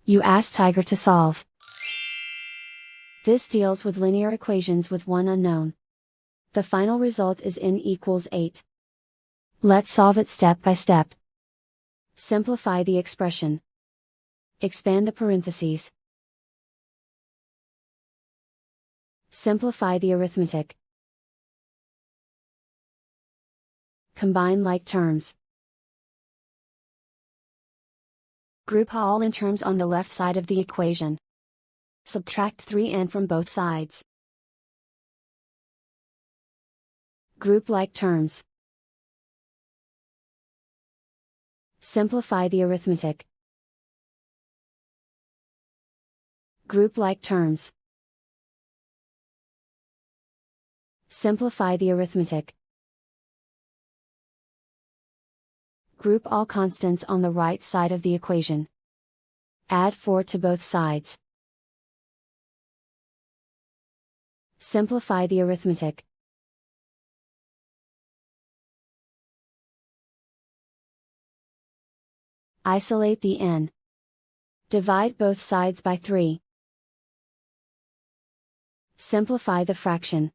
You ask Tiger to solve. This deals with linear equations with one unknown. The final result is n equals 8. Let's solve it step by step. Simplify the expression. Expand the parentheses. Simplify the arithmetic. Combine like terms. Group all in terms on the left side of the equation. Subtract 3n from both sides. Group like terms. Simplify the arithmetic. Group like terms. Simplify the arithmetic. Group all constants on the right side of the equation. Add 4 to both sides. Simplify the arithmetic. Isolate the n. Divide both sides by 3. Simplify the fraction.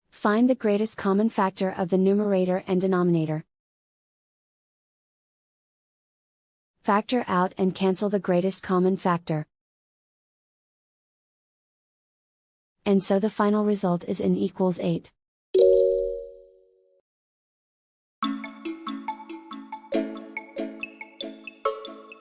Find the greatest common factor of the numerator and denominator. Factor out and cancel the greatest common factor. And so the final result is n equals 8.